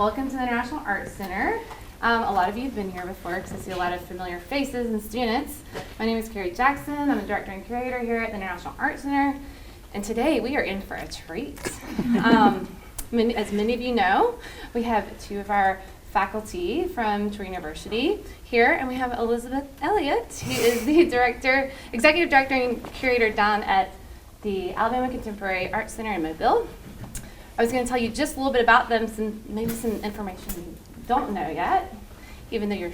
welcome to the National Arts Center. A lot of you have been here before because I see a lot of familiar faces and students. My name is Carrie Jackson. I'm the Director and Curator here at the National Arts Center. And today we are in for a treat. As many of you know, we have two of our faculty from Troy University here, and we have Elizabet Elliot, who is the Executive Director and Curator down at the Alabama Contemporary Arts Center in Mobile. I was going to tell you just a little bit about them, maybe some information you don't know yet, even though you're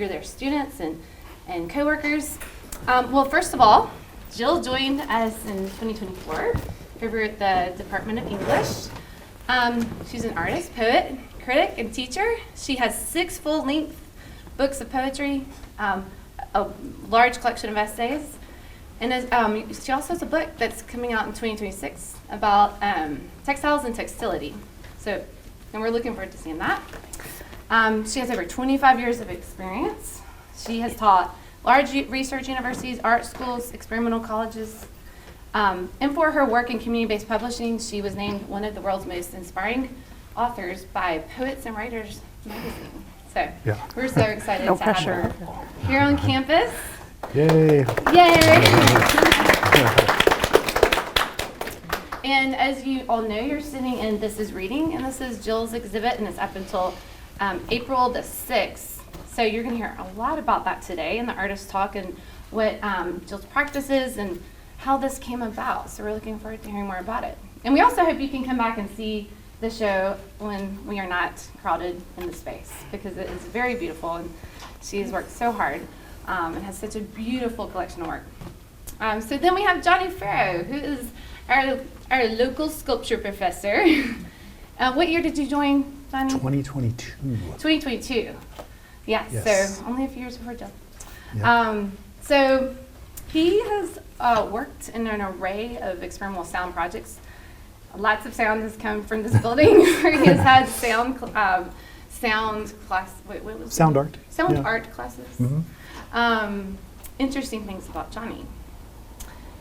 their students and coworkers. Well, first of all, Jill joined us in 2024 over at the Department of English. She's an artist, poet, critic, and teacher. She has 6 full-length books of poetry, a large collection of essays, and she also has a book that's coming out in 2026 about textiles and textility. And we're looking forward to seeing that. She has over 25 years of experience. She has taught large research universities, art schools, experimental colleges. And for her work in community-based publishing, she was named one of the world's most inspiring authors by Poets and Writers magazine. So we're so excited to have her here on campus. Yay! And as you all know, you're sitting in This Is Reading, and this is Jill's exhibit, and it's up until April the 6th. So you're going to hear a lot about that today in the Artist Talk and what Jill's practice is and how this came about. So we're looking forward to hearing more about it. And we also hope you can come back and see the show when we are not crowded in the space, because it is very beautiful, and she has worked so hard and has such a beautiful collection of work. So then we have Jonny Farrow, who is our local sculpture professor. What year did you join, Jonny? 2022. 2022. Yes. So only a few years before Jill. Yep. So he has worked in an array of experimental sound projects. Lots of sound has come from this building, where he has had sound class. What was it? Sound art. Sound art classes. Mm-hmm. Interesting things about Jonny.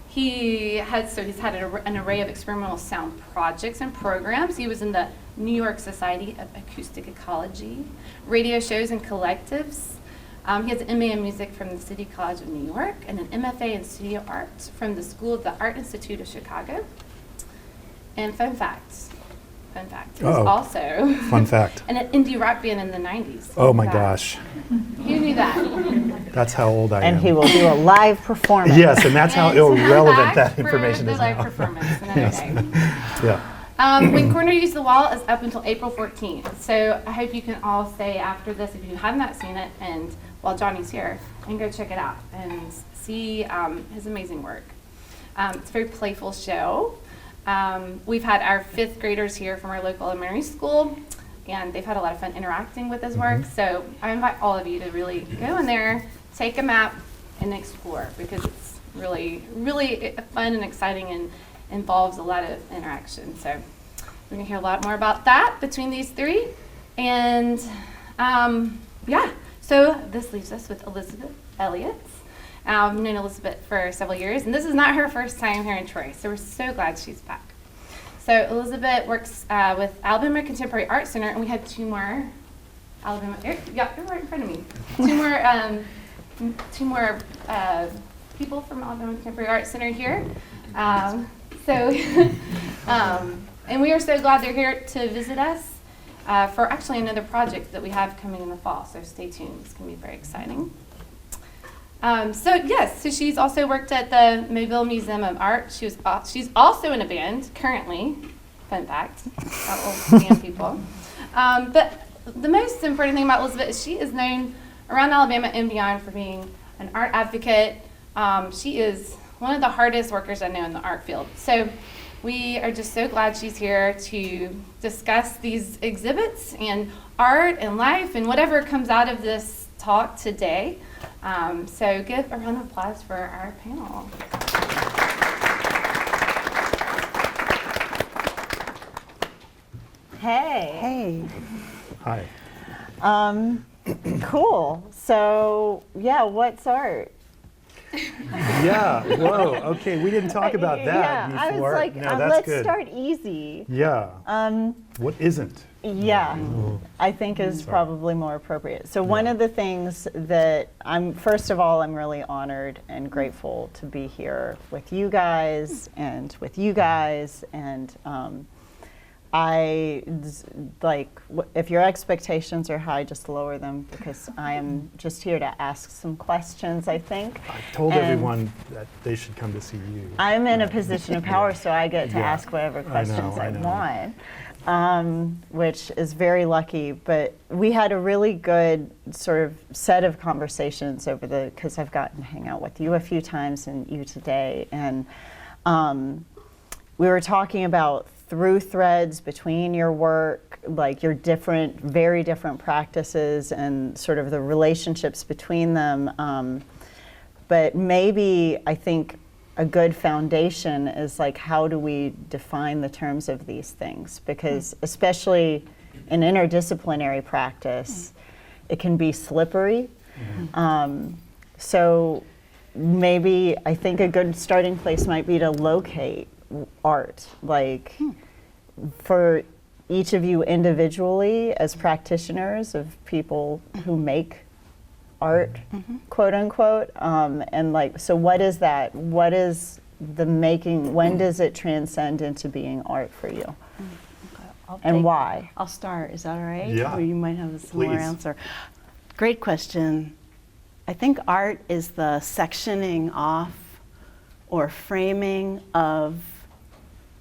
He's had an array of experimental sound projects and programs. He was in the New York Society of Acoustic Ecology, radio shows and collectives. He has an MA in music from the City College of New York and an MFA in studio art from the School of the Art Institute of Chicago. And fun fact, he was also an indie rock band in the 90s. Oh my gosh. Who knew that? That's how old I am. And he will do a live performance. Yes, and that's how irrelevant that information is live now. Performance another day. Yeah. When Corner Use the Wall is up until April 14th. So I hope you can all stay after this if you have not seen it, and while Jonny's here, and go check it out and see his amazing work. It's a very playful show. We've had our 5th graders here from our local elementary school, and they've had a lot of fun interacting with his work. So I invite all of you to really go in there, take a map, and explore, because it's really, really fun and exciting and involves a lot of interaction. So we're going to hear a lot more about that between these 3. And so this leaves us with Elizabet Elliot. I've known Elizabet for several years, and this is not her first time here in Troy, so we're so glad she's back. So Elizabet works with Alabama Contemporary Arts Center, and we have 2 more you're right in front of me. 2 more people from Alabama Contemporary Arts Center here. And we are so glad they're here to visit us for actually another project that we have coming in the fall, so stay tuned. It's going to be very exciting. So she's also worked at the Mobile Museum of Art. She's also in a band currently. Fun fact about old band people. But the most important thing about Elizabet is she is known around Alabama and beyond for being an art advocate. She is one of the hardest workers I know in the art field. So we are just so glad she's here to discuss these exhibits and art and life and whatever comes out of this talk today. So give a round of applause for our panel. Hey. Hi. Cool. So, what's art? Yeah, whoa, okay, we didn't talk about that yeah, before. I was like, No, that's let's good. start easy. Yeah. What isn't? Yeah, I think is probably more appropriate. So one of the things that first of all, I'm really honored and grateful to be here with you guys and if your expectations are high, just lower them, because I am just here to ask some questions, I think. I told And everyone that they should come to see you. I'm in a position of power, so I get to Yeah. ask whatever questions I I know. want, which is very lucky. But we had a really good sort of set of conversations because I've gotten to hang out with you a few times and you today. And we were talking about through threads between your work, like your very different practices and sort of the relationships between them. But maybe I think a good foundation is like, how do we define the terms of these things? Because especially in interdisciplinary practice, it can be slippery. So maybe I think a good starting place might be to locate art, like for each of you individually as practitioners of people who make art, quote unquote, and like, so what is that? What is the making? When does it transcend into being art for you? And why? I'll start. Is that all right? Yeah. Or you might have a similar Please. answer. Great question. I think art is the sectioning off or framing of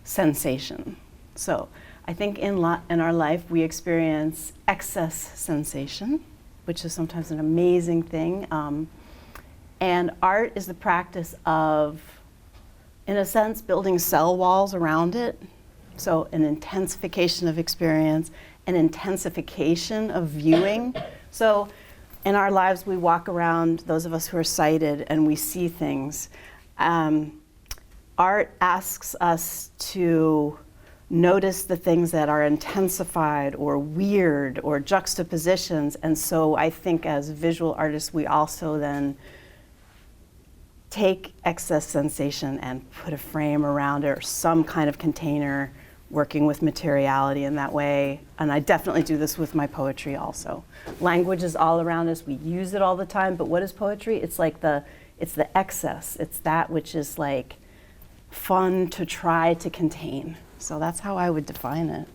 sensation. So I think in our life we experience excess sensation, which is sometimes an amazing thing. And art is the practice of, in a sense, building cell walls around it. So an intensification of experience, an intensification of viewing. So in our lives we walk around, those of us who are sighted, and we see things. Art asks us to notice the things that are intensified or weird or juxtapositions. And so I think as visual artists, we also then take excess sensation and put a frame around it or some kind of container, working with materiality in that way. And I definitely do this with my poetry also. Language is all around us. We use it all the time, but what is poetry? It's like it's the excess. It's that which is like fun to try to contain. So that's how I would define it.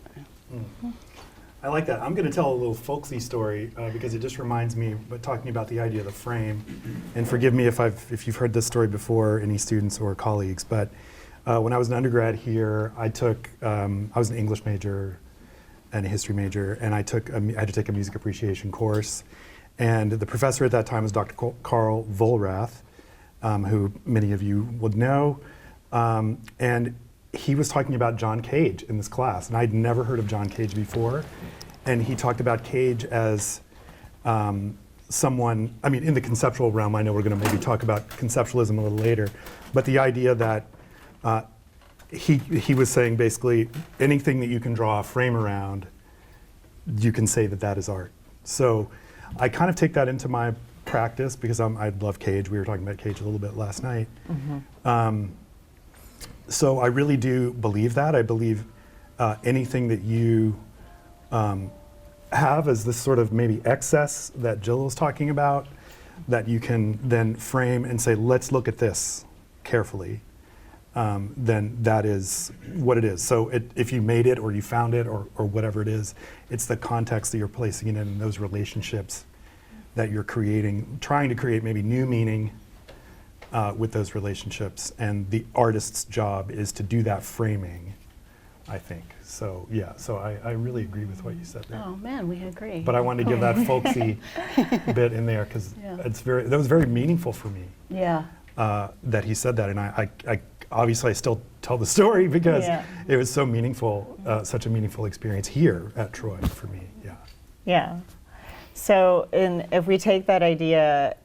I like that. I'm going to tell a little folksy story because it just reminds me, but talking about the idea of the frame, and forgive me if you've heard this story before, any students or colleagues, but when I was an undergrad here, I was an English major and a history major, and I had to take a music appreciation course. And the professor at that time was Dr. Carl Vollrath, who many of you would know. And he was talking about John Cage in this class, and I'd never heard of John Cage before. And he talked about Cage as someone, I mean, in the conceptual realm, I know we're going to maybe talk about conceptualism a little later, but the idea that he was saying basically anything that you can draw a frame around, you can say that that is art. So I kind of take that into my practice because I love Cage. We were talking about Cage a little bit last night. So I really do believe that. I believe anything that you have as this sort of maybe excess that Jill was talking about, that you can then frame and say, let's look at this carefully, then that is what it is. So if you made it or you found it or whatever it is, it's the context that you're placing it in, those relationships that you're creating, trying to create maybe new meaning with those relationships, and the artist's job is to do that framing, I think. So yeah, so I really agree with what you said there. Oh man, we agree. But I wanted to give that folksy bit in there because that was very meaningful for me. Yeah. That he said that, and I obviously I still tell the story because it was so meaningful, such a meaningful experience here at Troy for me. Yeah. Yeah. So if we take that idea,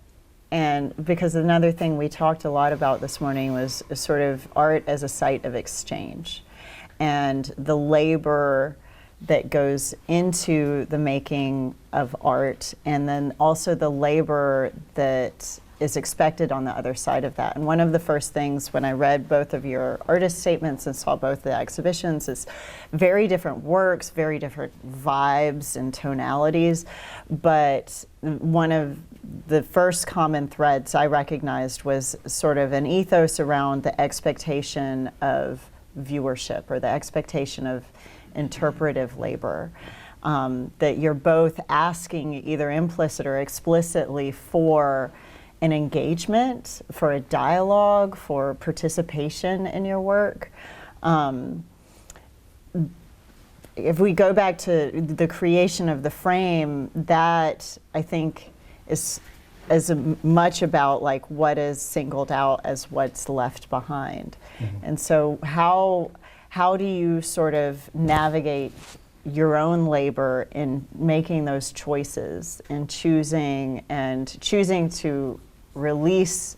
and because another thing we talked a lot about this morning was sort of art as a site of exchange, and the labor that goes into the making of art, and then also the labor that is expected on the other side of that. And one of the first things when I read both of your artist statements and saw both the exhibitions is very different works, very different vibes and tonalities, but one of the first common threads I recognized was sort of an ethos around the expectation of viewership or the expectation of interpretive labor. That you're both asking either implicit or explicitly for an engagement, for a dialogue, for participation in your work. If we go back to the creation of the frame, that I think is as much about like what is singled out as what's left behind. And so how do you sort of navigate your own labor in making those choices and choosing to release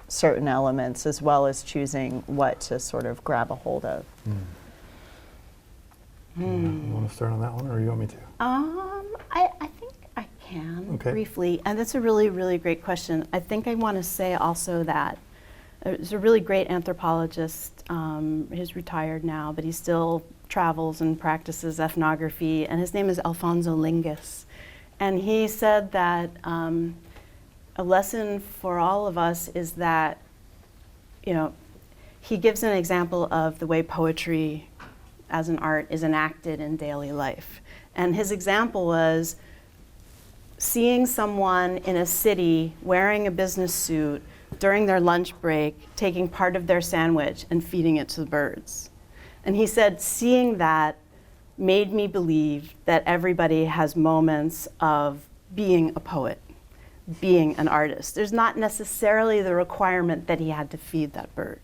certain elements as well as choosing what to sort of grab a hold of? You want to start on that one, or you want me to? I think I can briefly, and that's a really, really great question. I think I want to say also that there's a really great anthropologist. He's retired now, but he still travels and practices ethnography, and his name is Alfonso Lingus. And he said that a lesson for all of us is that, he gives an example of the way poetry as an art is enacted in daily life. And his example was seeing someone in a city wearing a business suit during their lunch break, taking part of their sandwich and feeding it to the birds. And he said, seeing that made me believe that everybody has moments of being a poet, being an artist. There's not necessarily the requirement that he had to feed that bird.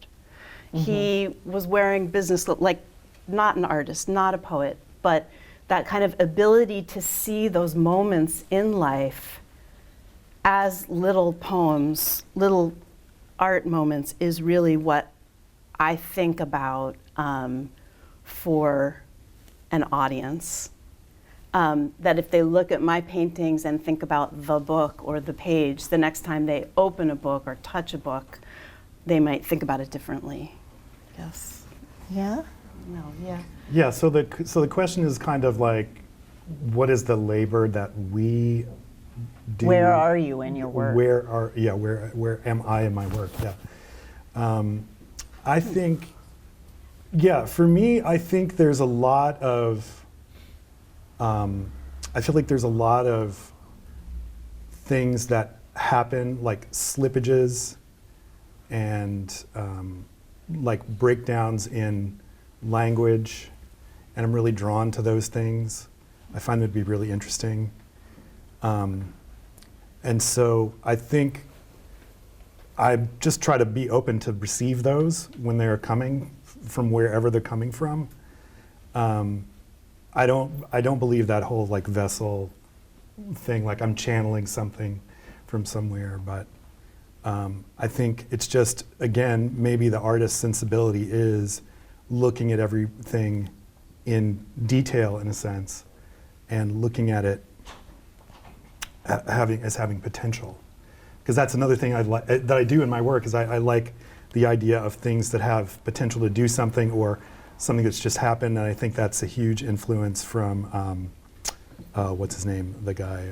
He was wearing business, like not an artist, not a poet, but that kind of ability to see those moments in life as little poems, little art moments is really what I think about for an audience. That if they look at my paintings and think about the book or the page, the next time they open a book or touch a book, they might think about it differently. Yes. Yeah? No, yeah. Yeah, so the question is kind of like, what is the labor that we do? Where are you in your work? Where am I in my work? Yeah. I think, for me, I think there's a lot of, I feel like there's a lot of things that happen, like slippages and like breakdowns in language, and I'm really drawn to those things. I find it to be really interesting. And so I think I just try to be open to receive those when they're coming from wherever they're coming from. I don't believe that whole like vessel thing, like I'm channeling something from somewhere, but I think it's just, again, maybe the artist's sensibility is looking at everything in detail in a sense and looking at it as having potential. Because that's another thing that I do in my work is I like the idea of things that have potential to do something or something that's just happened, and I think that's a huge influence from, what's his name, the guy?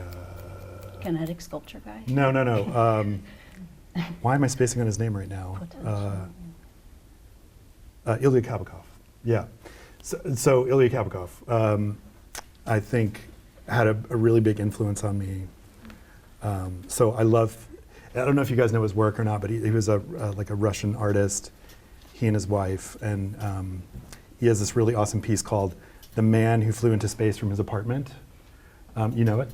Kinetic sculpture guy? No. Why am I spacing on his name right now? Ilya Kabakov. Yeah. So Ilya Kabakov, I think, had a really big influence on me. So I don't know if you guys know his work or not, but he was like a Russian artist, he and his wife, and he has this really awesome piece called "The Man Who Flew into Space from His Apartment." You know it?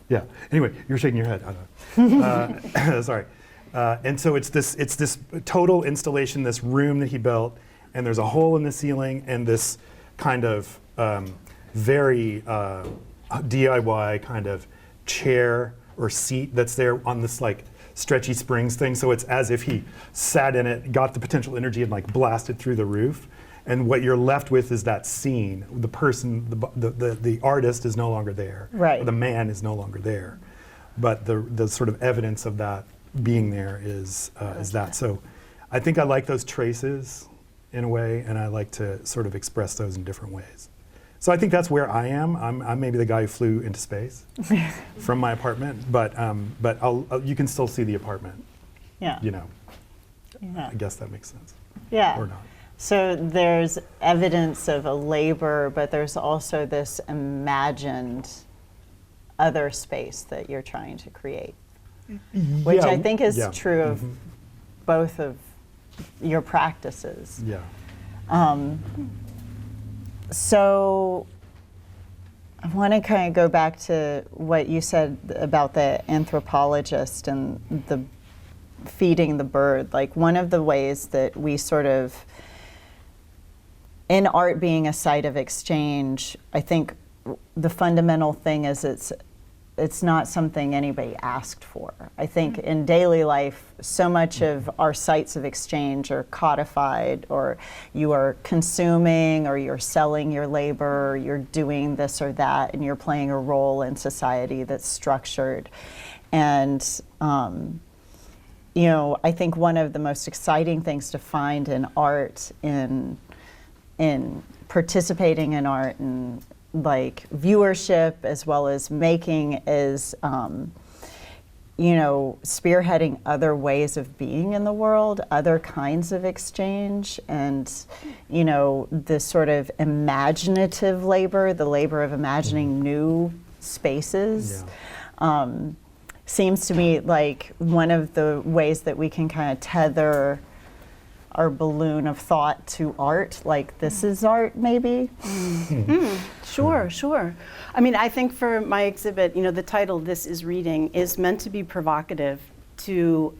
Yeah. Anyway, you're shaking your head. I know. Sorry. And so it's this total installation, this room that he built, and there's a hole in the ceiling and this kind of very DIY kind of chair or seat that's there on this like stretchy springs thing. So it's as if he sat in it, got the potential energy and like blasted through the roof. And what you're left with is that scene. The person, the artist is no longer there. Right. Or the man is no longer there. But the sort of evidence of that being there is that. So I think I like those traces in a way, and I like to sort of express those in different ways. So I think that's where I am. I'm maybe the guy who flew into space from my apartment, but you can still see the apartment. Yeah. You know, Yeah. I guess that makes sense. Yeah. Or not. So there's evidence of a labor, but there's also this imagined other space that you're trying to create, which I think is true of both of your practices. Yeah. So I want to kind of go back to what you said about the anthropologist and the feeding the bird. Like, one of the ways that we sort of, in art being a site of exchange, I think the fundamental thing is it's not something anybody asked for. I think in daily life, so much of our sites of exchange are codified, or you are consuming, or you're selling your labor, or you're doing this or that, and you're playing a role in society that's structured. And you know, I think one of the most exciting things to find in art, in participating in art and like viewership as well as making, is you know, spearheading other ways of being in the world, other kinds of exchange, and you know, this sort of imaginative labor, the labor of imagining new spaces. Yeah. Seems to me like one of the ways that we can kind of tether our balloon of thought to art, like this is art, maybe? Sure, sure. I mean, I think for my exhibit, you know, the title, This is Reading, is meant to be provocative to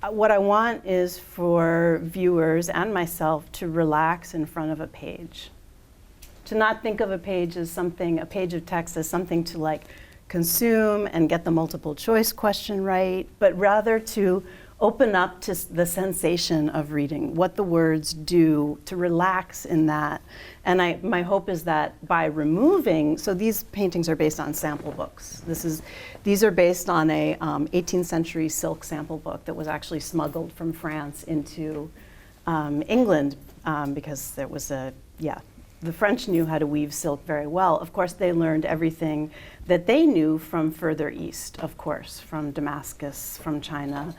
what I want is for viewers and myself to relax in front of a page. To not think of a page as something, a page of text as something to like consume and get the multiple choice question right, but rather to open up to the sensation of reading, what the words do, to relax in that. And my hope is that by removing, so these paintings are based on sample books. These are based on a 18th century silk sample book that was actually smuggled from France into England because there was the French knew how to weave silk very well. Of course, they learned everything that they knew from further east, of course, from Damascus, from China,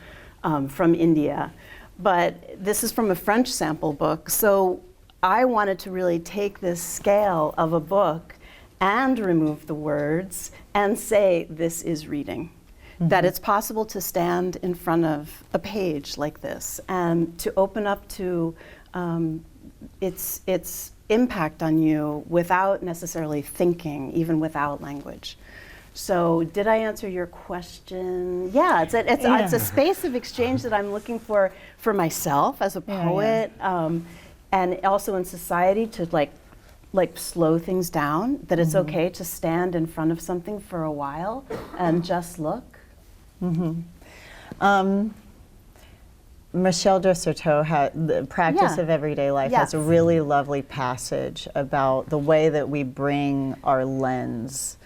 from India. But this is from a French sample book. So I wanted to really take this scale of a book and remove the words and say, this is reading. That it's possible to stand in front of a page like this and to open up to its impact on you without necessarily thinking, even without language. So did I answer your question? Yeah, it's a space of exchange that I'm looking for myself as a poet, and also in society to like slow things down, that it's okay to stand in front of something for a while and just look. Michel de Certeau, the practice of everyday life, has a really lovely passage about the way that we bring our lens,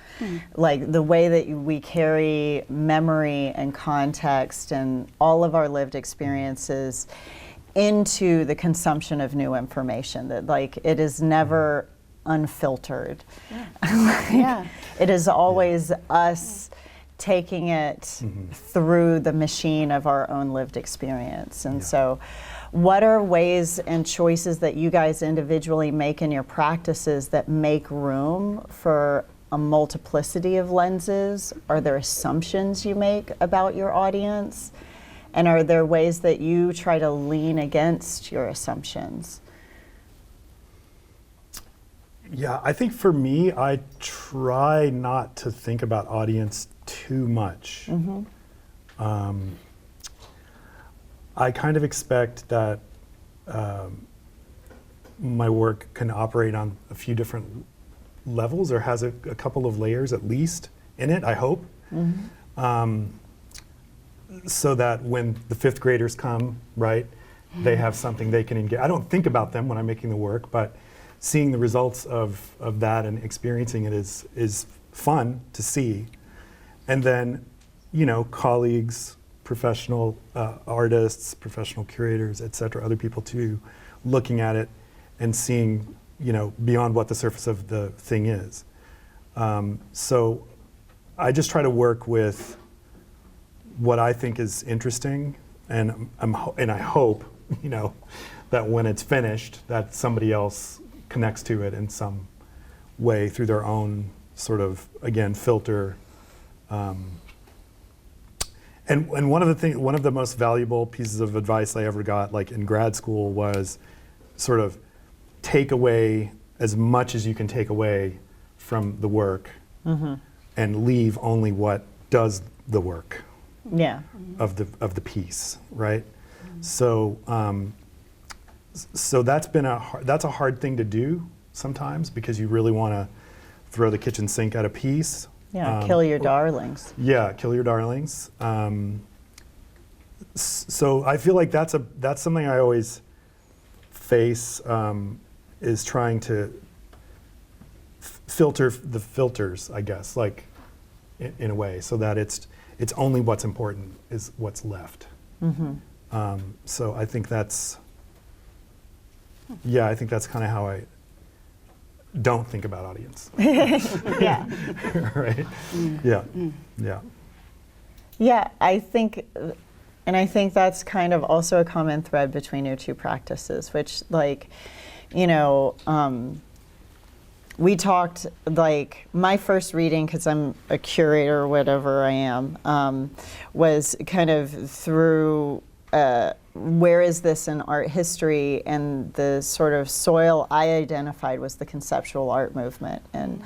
like the way that we carry memory and context and all of our lived experiences into the consumption of new information, that like it is never unfiltered. It is always us taking it through the machine of our own lived experience. And so what are ways and choices that you guys individually make in your practices that make room for a multiplicity of lenses? Are there assumptions you make about your audience? And are there ways that you try to lean against your assumptions? Yeah, I think for me, I try not to think about audience too much. I kind of expect that my work can operate on a few different levels, or has a couple of layers at least in it, I hope. So that when the fifth graders come, right, they have something they can engage. I don't think about them when I'm making the work, but seeing the results of that and experiencing it is fun to see. And then colleagues, professional artists, professional curators, et cetera, other people too, looking at it and seeing, beyond what the surface of the thing is. So I just try to work with what I think is interesting, and I hope, that when it's finished, that somebody else connects to it in some way through their own sort of, again, filter. And one of the most valuable pieces of advice I ever got, like in grad school, was sort of take away as much as you can take away from the work, and leave only what does the work of the piece, right? So so that's a hard thing to do sometimes, because you really want to throw the kitchen sink at a piece. Yeah, kill your darlings. Yeah, kill your darlings. So I feel like that's something I always face, is trying to filter the filters, I guess, like in a way, so that it's only what's important is what's left. So I think that's kind of how I don't think about audience. Yeah. Right? Yeah. Yeah. Yeah, I think that's kind of also a common thread between your two practices, which, like, we talked, like, my first reading, because I'm a curator or whatever I am, was kind of through where is this in art history, and the sort of soil I identified was the conceptual art movement, and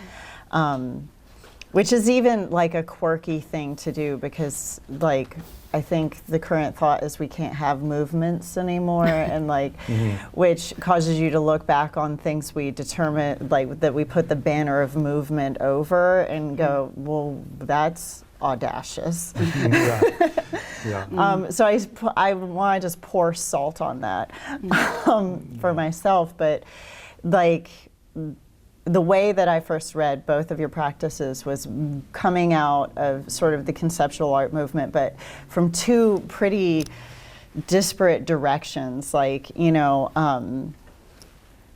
which is even like a quirky thing to do, because, like, I think the current thought is we can't have movements anymore, and like, which causes you to look back on things we determine, like, that we put the banner of movement over and go, well, that's audacious. So I want to just pour salt on that for myself, but like, the way that I first read both of your practices was coming out of sort of the conceptual art movement, but from two pretty disparate directions. Like,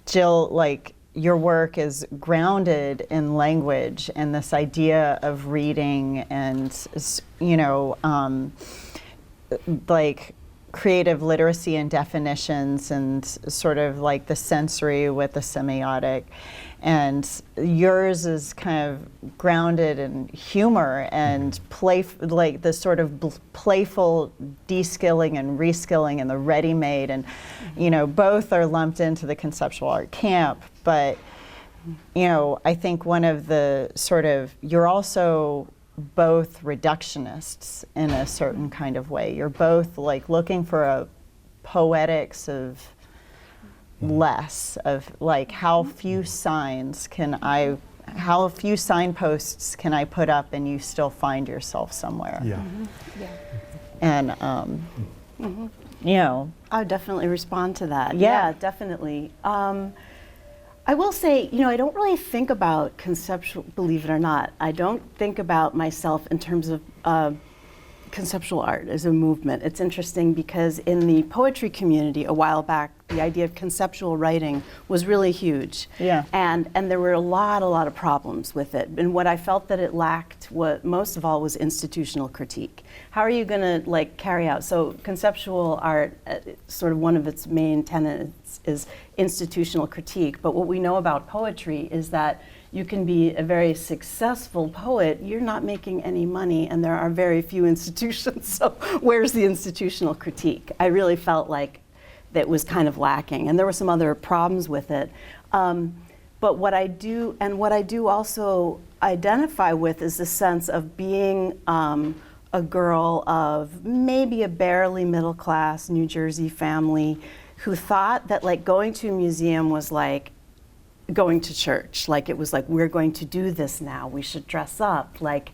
Jill, like, your work is grounded in language and this idea of reading and, like, creative literacy and definitions, and sort of like the sensory with the semiotic. And yours is kind of grounded in humor and like the sort of playful de-skilling and reskilling and the ready-made, and both are lumped into the conceptual art camp. But I think one of the sort of, you're also both reductionists in a certain kind of way. You're both like looking for a poetics of less, of like how few signposts can I put up and you still find yourself somewhere. And I would definitely respond to that. Yeah, definitely. I will say, I don't really think about conceptual, believe it or not, I don't think about myself in terms of conceptual art as a movement. It's interesting because in the poetry community a while back, the idea of conceptual writing was really huge. And there were a lot of problems with it. And what I felt that it lacked, what most of all, was institutional critique. How are you going to like carry out? So conceptual art, sort of one of its main tenets is institutional critique. But what we know about poetry is that you can be a very successful poet, you're not making any money, and there are very few institutions, so where's the institutional critique? I really felt like that was kind of lacking, and there were some other problems with it. But what I do also identify with is the sense of being a girl of maybe a barely middle class New Jersey family who thought that like going to a museum was like going to church, like it was like, we're going to do this now, we should dress up, like,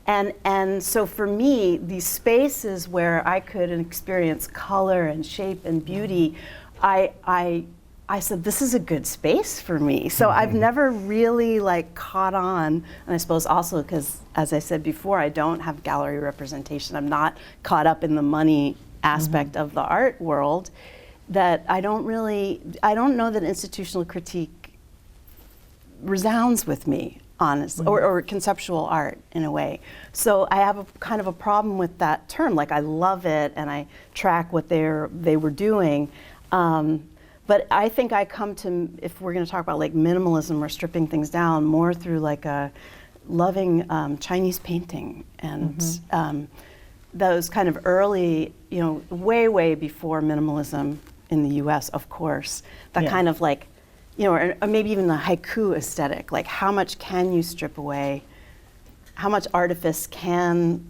and so for me, these spaces where I could experience color and shape and beauty, I I said, this is a good space for me. So I've never really like caught on, and I suppose also because, as I said before, I don't have gallery representation. I'm not caught up in the money aspect of the art world, that I don't know that institutional critique resounds with me, honestly, or conceptual art in a way. So I have a kind of a problem with that term. Like, I love it and I track what they were doing. But I think I come to, if we're going to talk about like minimalism or stripping things down, more through like a loving Chinese painting and those kind of early, you know, way before minimalism in the US, of course, that kind of like, you know, or maybe even the haiku aesthetic, like how much can you strip away, how much artifice can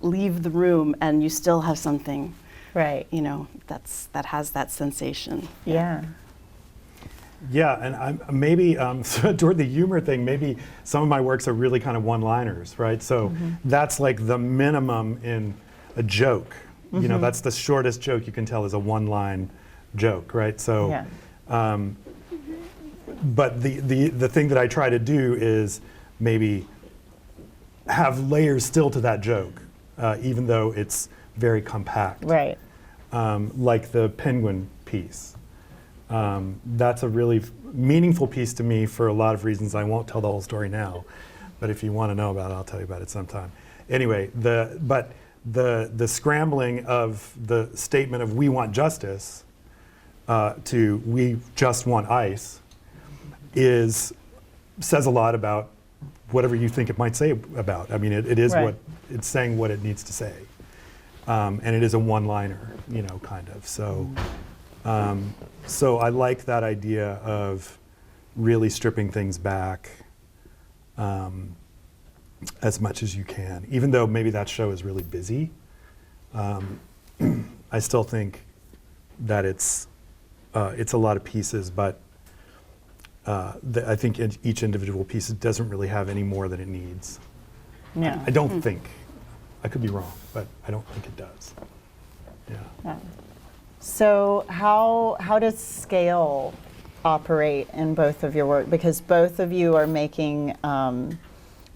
leave the room and you still have something, Right. you know, that has that sensation. Yeah. Yeah, and I'm maybe so toward the humor thing, maybe some of my works are really kind of one-liners, right? So that's like the minimum in a joke. You know, that's the shortest joke you can tell is a one-line joke, right? So, but the thing that I try to do is maybe have layers still to that joke, even though it's very compact. Right. Like the penguin piece. That's a really meaningful piece to me for a lot of reasons. I won't tell the whole story now, but if you want to know about it, I'll tell you about it sometime. Anyway, the scrambling of the statement of we want justice to we just want ice says a lot about whatever you think it might say about. I mean, it is Right. what it's saying, what it needs to say, and it is a one-liner, you know, kind of. So. So I like that idea of really stripping things back as much as you can, even though maybe that show is really busy. I still think that it's a lot of pieces, but I think each individual piece doesn't really have any more than it needs. Yeah. I don't think. I could be wrong, but I don't think it does. Yeah. Yeah. So how does scale operate in both of your work? Because both of you are making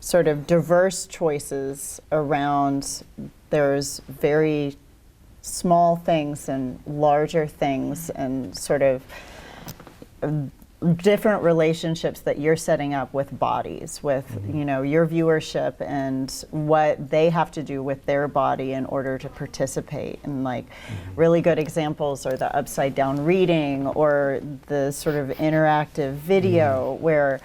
sort of diverse choices around, there's very small things and larger things and sort of different relationships that you're setting up with bodies, with you know, your viewership and what they have to do with their body in order to participate. And like really good examples are the upside down reading or the sort of interactive video where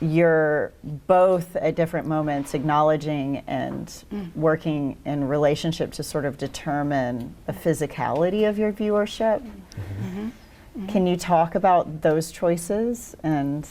you're both at different moments acknowledging and working in relationship to sort of determine the physicality of your viewership. Can you talk about those choices and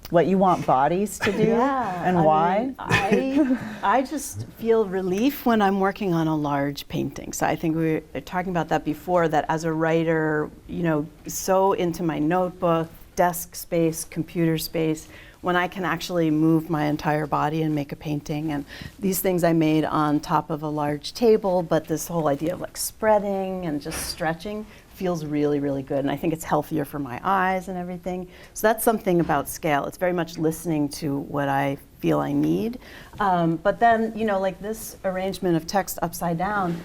what you want bodies to do and why? I just feel relief when I'm working on a large painting. So I think we were talking about that before, that as a writer, you know, so into my notebook, desk space, computer space, when I can actually move my entire body and make a painting. And these things I made on top of a large table, but this whole idea of like spreading and just stretching feels really, really good. And I think it's healthier for my eyes and everything. So that's something about scale. It's very much listening to what I feel I need. But then, you know, like this arrangement of text upside down,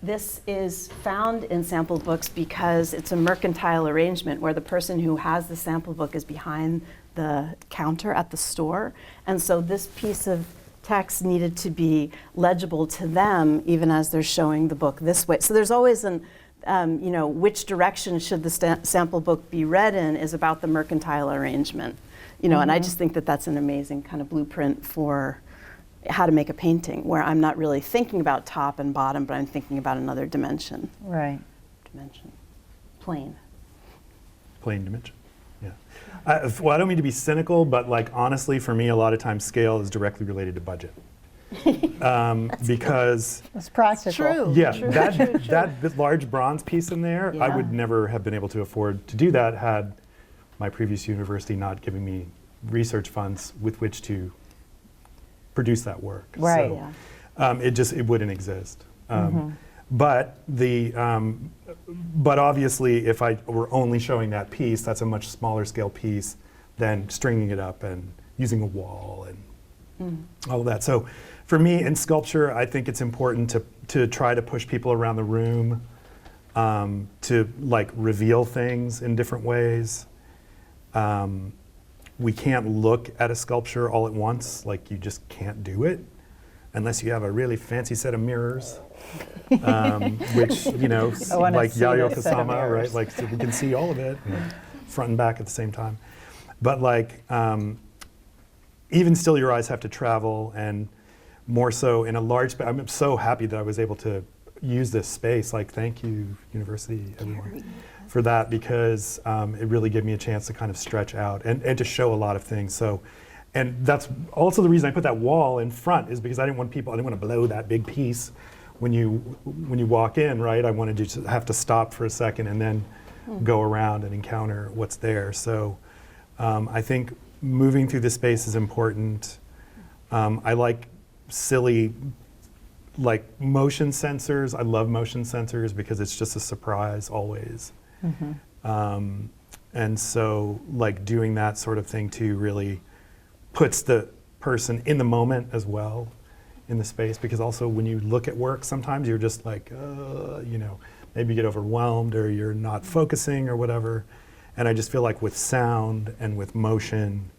this is found in sample books because it's a mercantile arrangement where the person who has the sample book is behind the counter at the store. And so this piece of text needed to be legible to them even as they're showing the book this way. So there's always an you know, which direction should the sample book be read in is about the mercantile arrangement, you know, and I just think that that's an amazing kind of blueprint for how to make a painting where I'm not really thinking about top and bottom, but I'm thinking about another dimension. Right. Plane. Plane dimension. Yeah. Well, I don't mean to be cynical, but like honestly, for me, a lot of times scale is directly related to budget. Because It's practical. True. yeah, True. that large bronze piece in there, I Yeah. would never have been able to afford to do that had my previous university not given me research funds with which to produce that work. Right. So, Yeah. it wouldn't exist. But but obviously, if I were only showing that piece, that's a much smaller scale piece than stringing it up and using a wall and all of that. So for me, in sculpture, I think it's important to try to push people around the room, to like reveal things in different ways. We can't look at a sculpture all at once, like you just can't do it unless you have a really fancy set of mirrors, which, you know, like Yayoi Kusama, right? Like, so we can see all of it, front and back at the same time. But like, even still, your eyes have to travel, and more so in a large space. I'm so happy that I was able to use this space. Like, thank you, university, everyone, for that, because it really gave me a chance to kind of stretch out and to show a lot of things. So, and that's also the reason I put that wall in front, is because I didn't want to blow that big piece when you walk in, right? I wanted you to have to stop for a second and then go around and encounter what's there. So I think moving through the space is important. I like silly, like motion sensors. I love motion sensors because it's just a surprise always. And so like doing that sort of thing too really puts the person in the moment as well in the space, because also when you look at work, sometimes you're just like, you know, maybe you get overwhelmed or you're not focusing or whatever. And I just feel like with sound and with motion,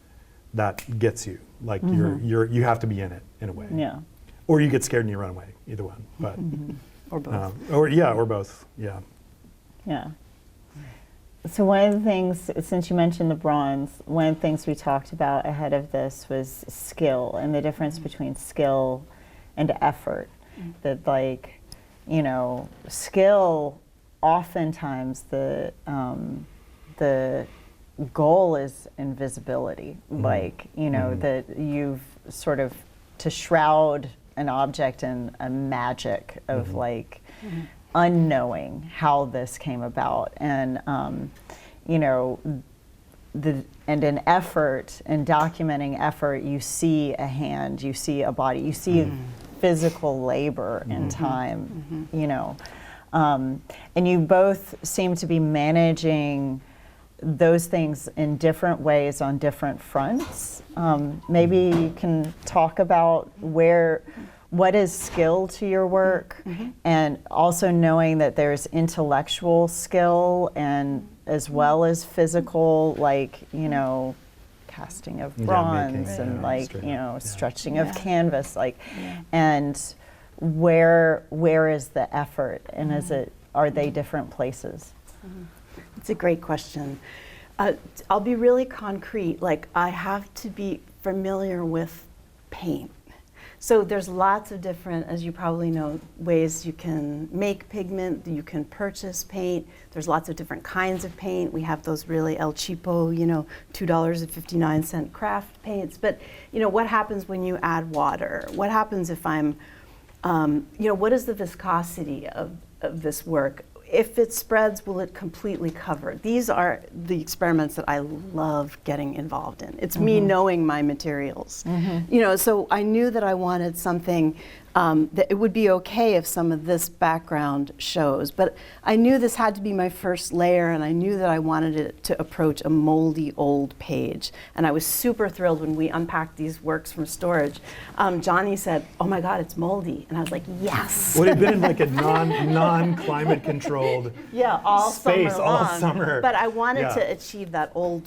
that gets you. Like you have to be in it in a way. Yeah. Or you get scared and you run away, either one. But Or both. or both, yeah. Yeah. So one of the things, since you mentioned the bronze, one of the things we talked about ahead of this was skill and the difference between skill and effort. That, like, you know, skill, oftentimes the goal is invisibility. Like, you know, that you've sort of to shroud an object in a magic of like unknowing how this came about, and you know, and in effort, in documenting effort, you see a hand, you see a body, you see physical labor and time, you know, and you both seem to be managing those things in different ways on different fronts. Maybe you can talk about what is skill to your work, and also knowing that there's intellectual skill and as well as physical, like, you know, casting of bronze and like, you know, stretching of canvas, like, and where is the effort, and are they different places? It's a great question. I'll be really concrete. Like, I have to be familiar with paint. So there's lots of different, as you probably know, ways you can make pigment, you can purchase paint. There's lots of different kinds of paint. We have those really El Cheapo, you know, $2.59 craft paints. But, you know, what happens when you add water? What happens if I'm, you know, what is the viscosity of this work? If it spreads, will it completely cover? These are the experiments that I love getting involved in. It's me knowing my materials. You know, so I knew that I wanted something that it would be okay if some of this background shows, but I knew this had to be my first layer, and I knew that I wanted it to approach a moldy old page. And I was super thrilled when we unpacked these works from storage. Jonny said, "Oh my God, it's moldy," and I was like, "Yes!" Would it have been in like a non-climate controlled all space summer all long. summer? But I wanted to achieve that old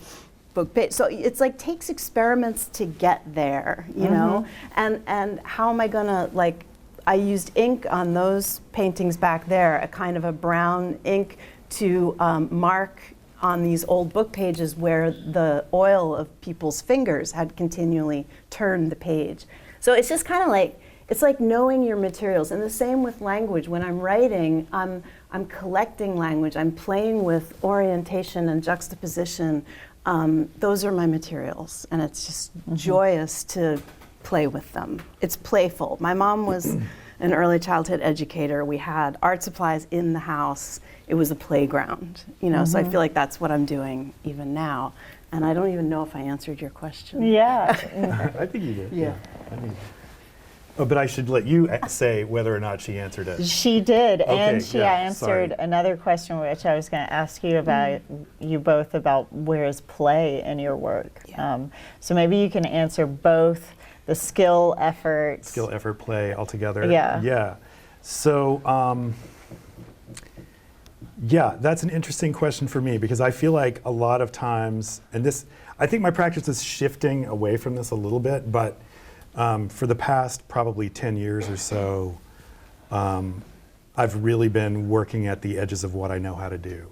book page. So it's like takes experiments to get there, you know? And how am I gonna, like, I used ink on those paintings back there, a kind of a brown ink to mark on these old book pages where the oil of people's fingers had continually turned the page. So it's just kind of like, it's like knowing your materials. And the same with language. When I'm writing, I'm collecting language. I'm playing with orientation and juxtaposition. Those are my materials, and it's just joyous to play with them. It's playful. My mom was an early childhood educator. We had art supplies in the house. It was a playground, you know, so I feel like that's what I'm doing even now. And I don't even know if I answered your question. Yeah. I think you did. Yeah. I think Oh, but I should let you say whether or not she answered it. She did, and Okay, she yeah, answered sorry. another question, which I was going to ask you about, you both, about where is play in your work. So maybe you can answer both the skill, effort. Skill, effort, play all together. Yeah. Yeah. So, yeah, that's an interesting question for me because I feel like a lot of times, and this, I think my practice is shifting away from this a little bit, but for the past probably 10 years or so, I've really been working at the edges of what I know how to do.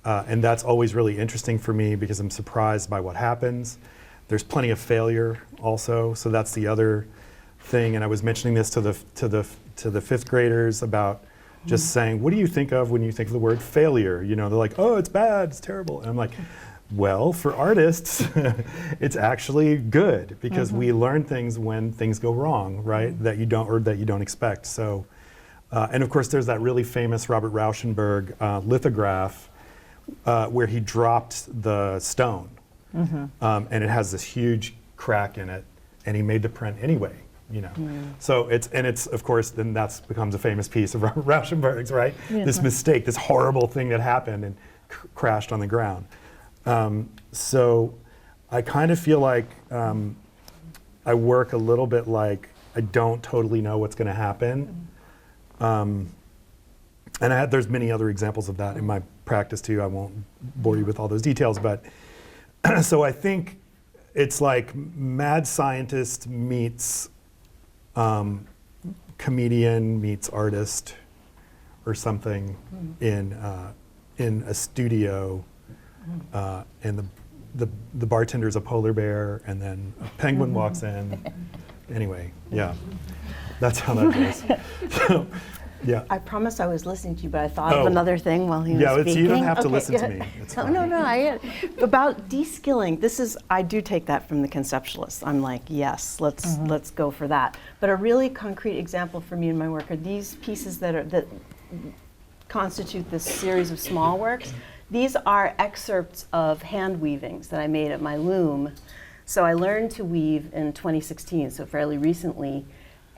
And that's always really interesting for me because I'm surprised by what happens. There's plenty of failure also, so that's the other thing. And I was mentioning this to the fifth graders about just saying, what do you think of when you think of the word failure? You know, they're like, oh, it's bad, it's terrible. And I'm like, well, for artists, it's actually good because we learn things when things go wrong, right? That you don't expect. So, and of course, there's that really famous Robert Rauschenberg lithograph where he dropped the stone, and it has this huge crack in it, and he made the print anyway. You know, so it's of course then that's becomes a famous piece of Rauschenberg's, right? This mistake, this horrible thing that happened and crashed on the ground. So I kind of feel like I work a little bit like I don't totally know what's going to happen. And there's many other examples of that in my practice too. I won't bore you with all those details, but so I think it's like mad scientist meets comedian meets artist or something in a studio, and the bartender's a polar bear, and then a penguin walks in. Anyway, yeah, that's how that goes. So, yeah. I promised I was listening to you, but I thought of another thing while he was speaking. You don't have to Okay, listen to good. me. It's No, fine. about de-skilling. I do take that from the conceptualists. I'm like, yes, let's go for that. But a really concrete example for me in my work are these pieces that constitute this series of small works. These are excerpts of hand weavings that I made at my loom. So I learned to weave in 2016, so fairly recently.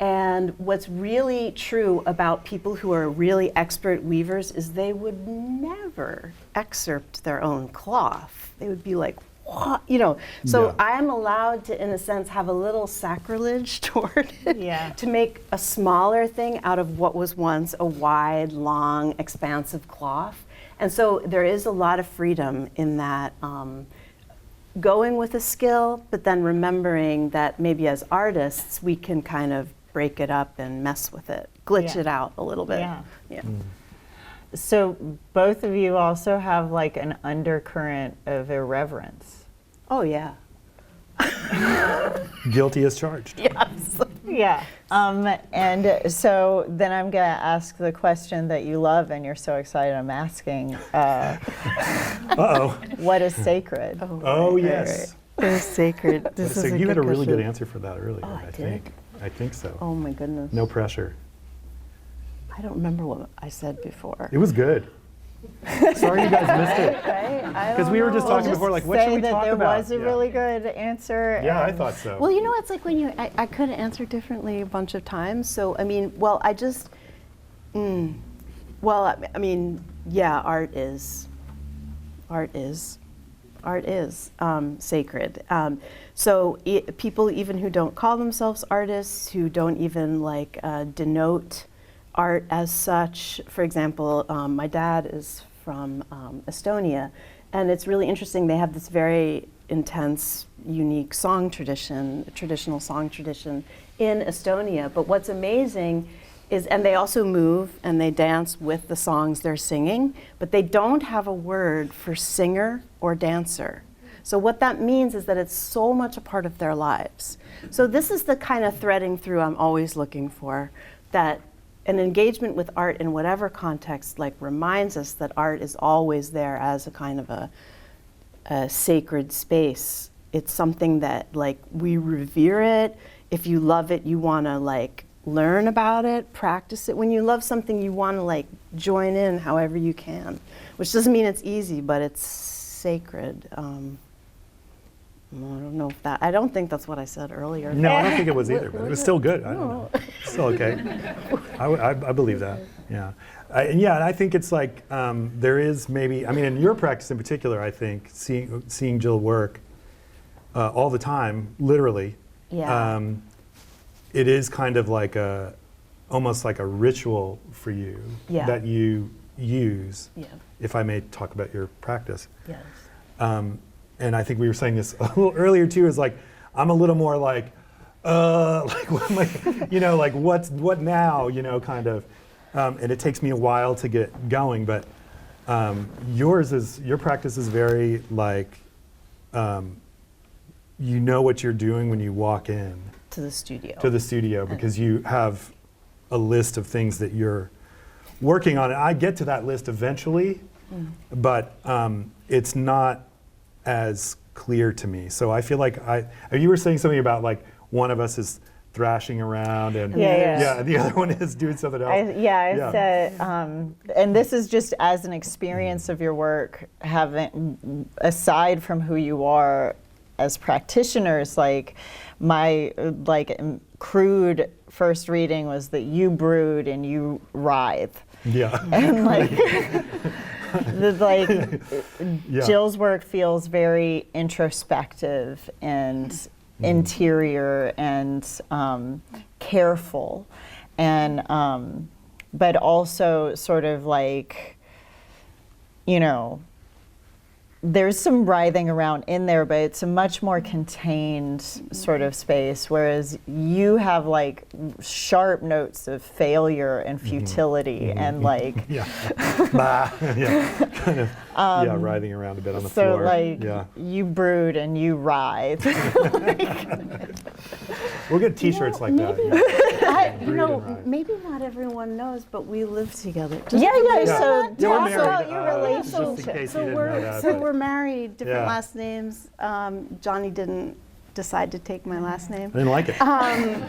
And what's really true about people who are really expert weavers is they would never excerpt their own cloth. They would be like, what? You know, so Yeah. I'm allowed to, in a sense, have a little sacrilege toward it, Yeah. to make a smaller thing out of what was once a wide, long, expansive cloth. And so there is a lot of freedom in that, going with a skill, but then remembering that maybe as artists, we can kind of break it up and mess with it, glitch Yeah. it out a little bit. Yeah. So both of you also have like an undercurrent of irreverence. Oh yeah. Guilty as charged. Yes. Yeah. And so then I'm going to ask the question that you love and you're so excited I'm asking. Uh-oh. What is sacred? Oh, yes. It is sacred. This So is you had a really good question. answer for that earlier, Oh, I did? think. I think so. Oh my goodness. No pressure. I don't remember what I said before. It was good. Sorry you guys missed it. Right? Because we were just talking before, like, what should we talk there about? was a Yeah. really good answer. Yeah, I and- thought so. Well, you know, it's like when I could answer differently a bunch of times. So, I mean, well, I just, I mean, yeah, art is sacred. So people even who don't call themselves artists, who don't even like denote art as such. For example, my dad is from Estonia, and it's really interesting. They have this very intense, unique song tradition, traditional song tradition in Estonia. But what's amazing is, and they also move and they dance with the songs they're singing, but they don't have a word for singer or dancer. So what that means is that it's so much a part of their lives. So this is the kind of threading through I'm always looking for, that an engagement with art in whatever context like reminds us that art is always there as a kind of a sacred space. It's something that like we revere it. If you love it, you want to like learn about it, practice it. When you love something, you want to like join in however you can, which doesn't mean it's easy, but it's sacred. I don't know if that, I don't think that's what I said earlier. No, I don't think it was either, but it was still good. I don't know. It's still okay. I believe that. Yeah. And I think it's like there is maybe, I mean, in your practice in particular, I think seeing Jill work all the time, literally, Yeah. it is kind of like almost like a ritual for you Yeah. that you use, Yeah. if I may talk about your practice. Yes. And I think we were saying this a little earlier too, is like, I'm a little more like what am I, like what now, kind of. And it takes me a while to get going, but your practice is very like, you know what you're doing when you walk in To the studio. to the studio because you have a list of things that you're working on. And I get to that list eventually, but it's not as clear to me. So I feel like you were saying something about like one of us is thrashing around and Yeah. the other one is doing something else. I said, and this is just as an experience of your work, having, aside from who you are as practitioners, like my crude first reading was that you brood and you writhe. Yeah. And Yeah. Jill's work feels very introspective and interior and careful, and but also sort of like, there's some writhing around in there, but it's a much more contained sort of space, whereas you have like sharp notes of failure and futility and like Yeah. Bah. Yeah. Kind of writhing around a bit on the so floor. like Yeah. you brood and you writhe. We'll get t-shirts like that. Yeah. Brood and writhe. maybe not everyone knows, but we live together. Yeah. Yeah. So Yeah, we're talk married, about your just in relationship. case So you didn't know that, so but- we're married, different Yeah. last names. Jonny didn't decide to take my last name. I didn't like it. I'm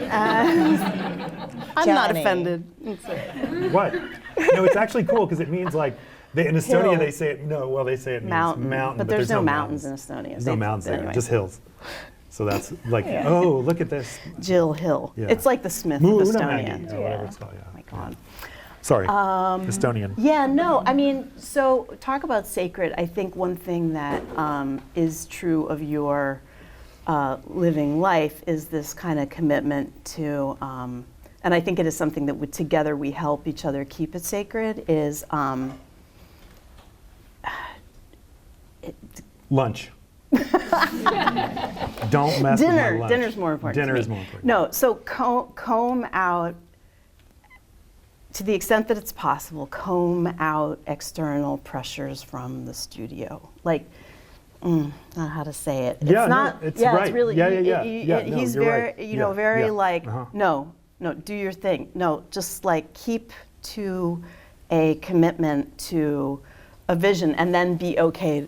not Jonny. offended. What? No, it's actually cool because it means like in Estonia Hill. they say it. No, well they say it means Mountain. mountain, But there's no mountains in Estonia. There's no mountains there, Anyway. just hills. So that's like, oh, look at this. Jill Hill. Yeah. It's like the Smith Moo of una Estonia. Maggie, or whatever it's called. Oh my God. Sorry, Estonian. Yeah, no, I mean, so talk about sacred. I think one thing that is true of your living life is this kind of commitment to, and I think it is something that together we help each other keep it sacred, is Lunch. Don't mess with my dinner. lunch. Dinner's more important. Dinner to is me. more important. No, so comb out, to the extent that it's possible, comb out external pressures from the studio. Like, not how to say it. Yeah, it's no, not. it's yeah, right. it's really. Yeah, yeah, yeah. No, he's you're very, right. very Yeah. like, Uh-huh. no, do your thing. No, just like keep to a commitment to a vision, and then be okay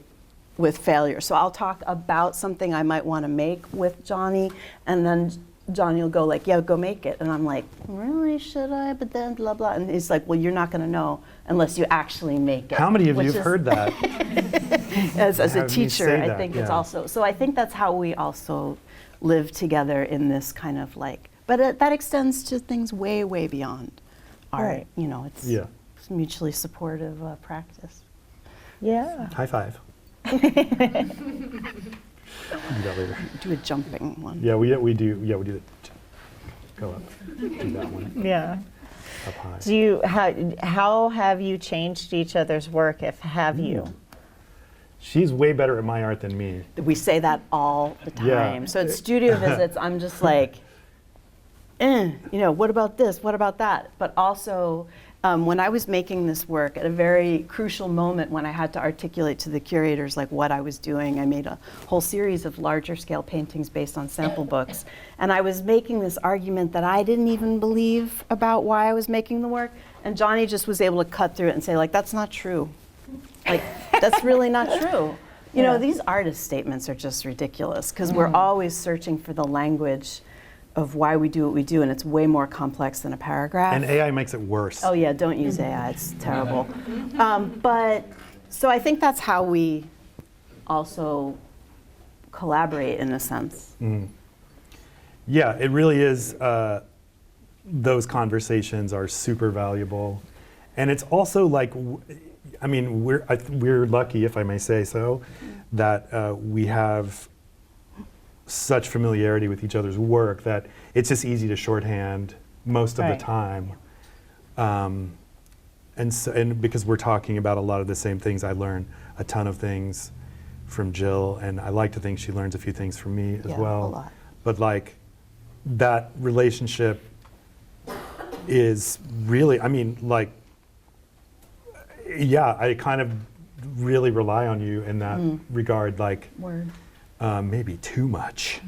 with failure. So I'll talk about something I might want to make with Jonny, and then Jonny will go like, yeah, go make it. And I'm like, really, should I? But then blah, blah. And he's like, well, you're not going to know unless you actually make it. How many of you which have is- heard that? As a Have you teacher, say I that, think it's yeah. also, so I think that's how we also live together in this kind of like, but that extends to things way, way beyond art. Right. It's Yeah. mutually supportive practice. Yeah. High five. We'll do that later. Do a jumping one. Yeah, we do. Yeah, we do that. Go up. Do that one. Yeah. Up high. Do you how have you changed each other's work? If have you? She's way better at my art than me. We say that all the time. Yeah. So at studio visits, I'm just like, what about this? What about that? But also, when I was making this work, at a very crucial moment when I had to articulate to the curators like what I was doing, I made a whole series of larger scale paintings based on sample books. And I was making this argument that I didn't even believe about why I was making the work. And Jonny just was able to cut through it and say, like, that's not true. Like, that's really not true. These artist statements are just ridiculous because we're always searching for the language of why we do what we do, and it's way more complex than a paragraph. And AI makes it worse. Oh yeah, don't use AI, it's terrible. But, so I think that's how we also collaborate in a sense. Yeah, it really is. Those conversations are super valuable, and it's also like, I mean, we're lucky, if I may say so, that we have such familiarity with each other's work that it's just easy to shorthand most of the time. And because we're talking about a lot of the same things, I learn a ton of things from Jill, and I like to think she learns a few things from me as well. A lot. But like that relationship is really, I mean, like, yeah, I kind of really rely on you in that regard, like maybe too much.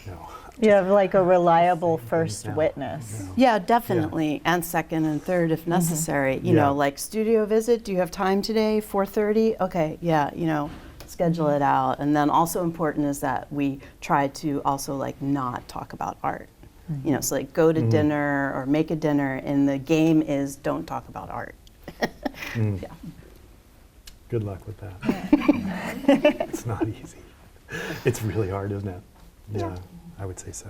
No. You have like a reliable first witness. Yeah, definitely, and second and third if necessary. You know, like studio visit, do you have time today, 4:30? Okay, yeah, you know, schedule it out. And then also important is that we try to also like not talk about art. You know, so like go to dinner or make a dinner, and the game is don't talk about art. Yeah. Good luck with that. It's not easy. It's really hard, isn't it? Yeah, I would say so.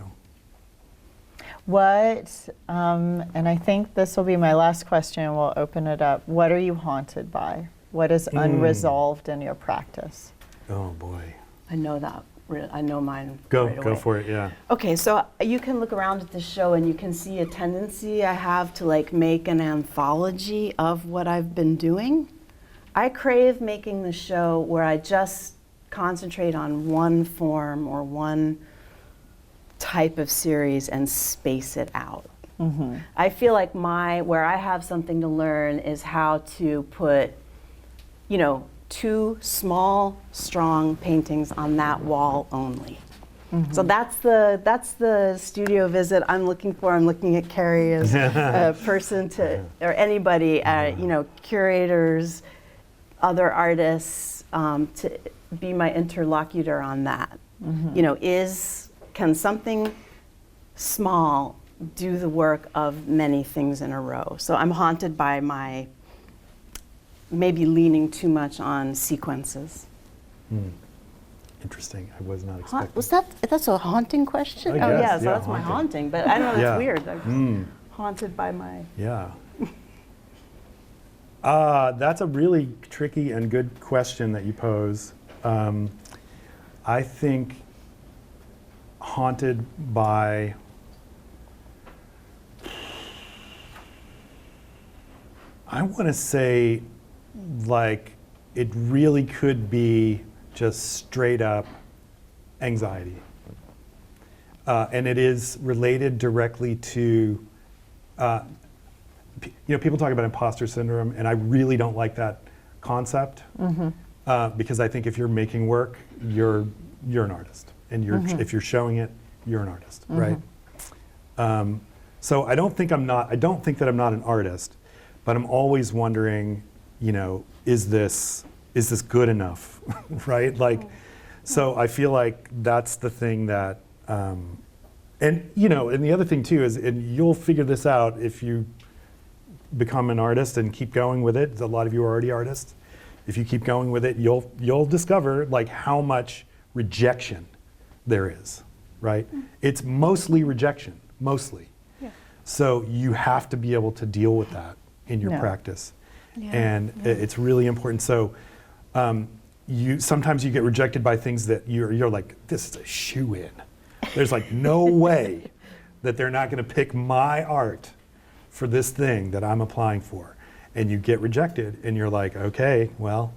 What, and I think this will be my last question, we'll open it up. What are you haunted by? What is unresolved in your practice? Oh boy. I know that. I know mine. Go right away. for it, yeah. Okay, so you can look around at the show and you can see a tendency I have to like make an anthology of what I've been doing. I crave making the show where I just concentrate on one form or one type of series and space it out. I feel like where I have something to learn is how to put, you know, 2 small, strong paintings on that wall only. So that's the studio visit I'm looking for. I'm looking at Carrie as a person to, or anybody, you know, curators, other artists, to be my interlocutor on that. You know, can something small do the work of many things in a row? So I'm haunted by my maybe leaning too much on sequences. Interesting. I was not expecting. That's a haunting question? I guess, yeah, so yeah, that's my haunting. haunting, but I know that's Yeah. weird. I'm haunted by my... Yeah. That's a really tricky and good question that you pose. I think haunted by I want to say like it really could be just straight up anxiety. And it is related directly to you know, people talk about imposter syndrome, and I really don't like that concept because I think if you're making work, you're an artist, and if you're showing it, you're an artist, right? So I don't think that I'm not an artist, but I'm always wondering, you know, is this good enough, right? Like, so I feel like that's the thing that, and you know, and the other thing too is, and you'll figure this out if you become an artist and keep going with it. A lot of you are already artists. If you keep going with it, you'll discover like how much rejection there is, right? It's mostly rejection, mostly. Yeah. So you have to be able to deal with that in your practice, and it's really important. So sometimes you get rejected by things that you're like, this is a shoe-in. There's like no way that they're not going to pick my art for this thing that I'm applying for. And you get rejected, and you're like, okay, well,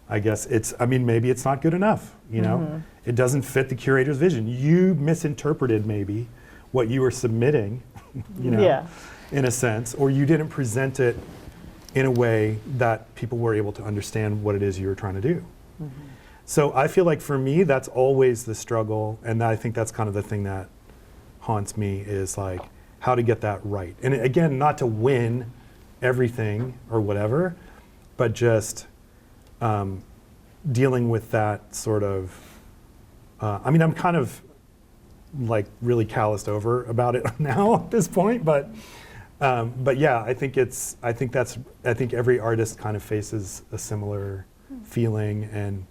I guess maybe it's not good enough, you know? It doesn't fit the curator's vision. You misinterpreted maybe what you were submitting, you know, in a sense, or you didn't present it in a way that people were able to understand what it is you were trying to do. So I feel like for me, that's always the struggle, and I think that's kind of the thing that haunts me is like how to get that right. And again, not to win everything or whatever, but just dealing with that sort of, I'm kind of like really calloused over about it now at this point, but yeah, I think every artist kind of faces a similar feeling and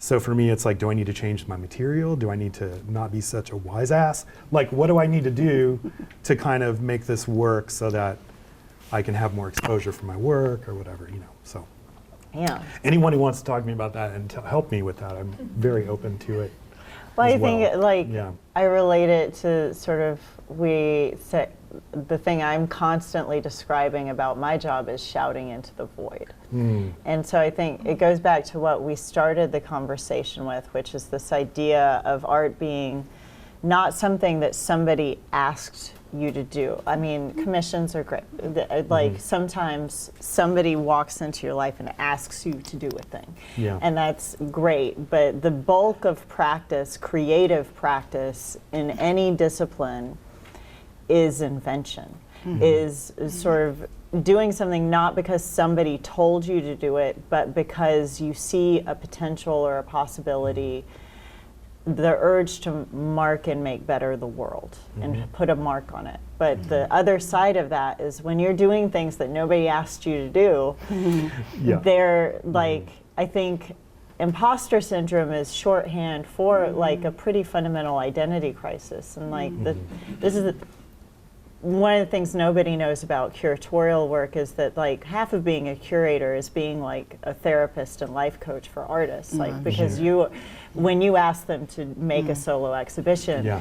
So for me, it's like, do I need to change my material? Do I need to not be such a wise ass? Like, what do I need to do to kind of make this work so that I can have more exposure for my work or whatever, you know? So Yeah. anyone who wants to talk to me about that and help me with that, I'm very open to it. Well, as I think like yeah. I relate it to sort of the thing I'm constantly describing about my job is shouting into the void. And so I think it goes back to what we started the conversation with, which is this idea of art being not something that somebody asked you to do. I mean, commissions are great. Like sometimes somebody walks into your life and asks you to do a thing. Yeah. And that's great, but the bulk of practice, creative practice in any discipline is invention, is sort of doing something not because somebody told you to do it, but because you see a potential or a possibility, the urge to mark and make better the world and put a mark on it. But the other side of that is when you're doing things that nobody asked you to do, Yeah. they're like, I think imposter syndrome is shorthand for like a pretty fundamental identity crisis. And like this is one of the things nobody knows about curatorial work is that like half of being a curator is being like a therapist and life coach for artists, like because when you ask them to make a solo exhibition, Yeah.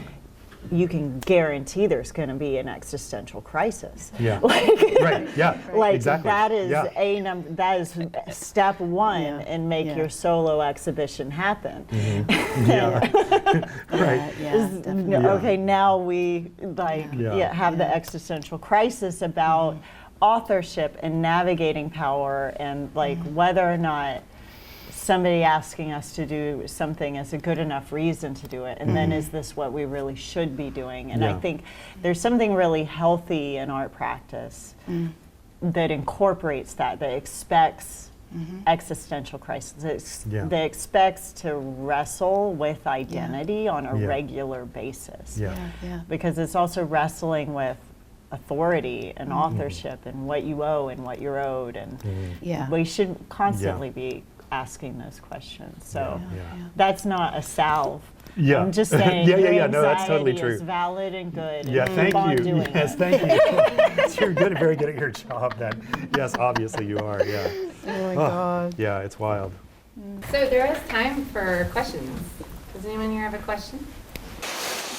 you can guarantee there's going to be an existential crisis. Yeah. Like, Right. Yeah. like Exactly. that is Yeah. that is step one in make Yeah. your solo exhibition happen. Yeah. Right. Yeah, Is- definitely. Okay, now we like Yeah. have the existential crisis about authorship and navigating power and like whether or not somebody asking us to do something is a good enough reason to do it, and then is this what we really should be doing? And I Yeah. think there's something really healthy in art practice that incorporates that expects existential crisis, Yeah. that expects to wrestle with identity on a Yeah. regular basis. Yeah. Yeah. Because it's also wrestling with authority and authorship and what you owe and what you're owed, and Yeah. we should constantly be asking those questions. So Yeah. that's not a salve. Yeah. I'm just saying Yeah, yeah, your yeah. No, that's totally anxiety is true. valid and good. Yeah, and thank keep on you. doing Yes, it. thank you. You're good, very good at your job. That, yes, obviously you are. Yeah. Oh my Oh, God. yeah, it's wild. So there is time for questions. Does anyone here have a question?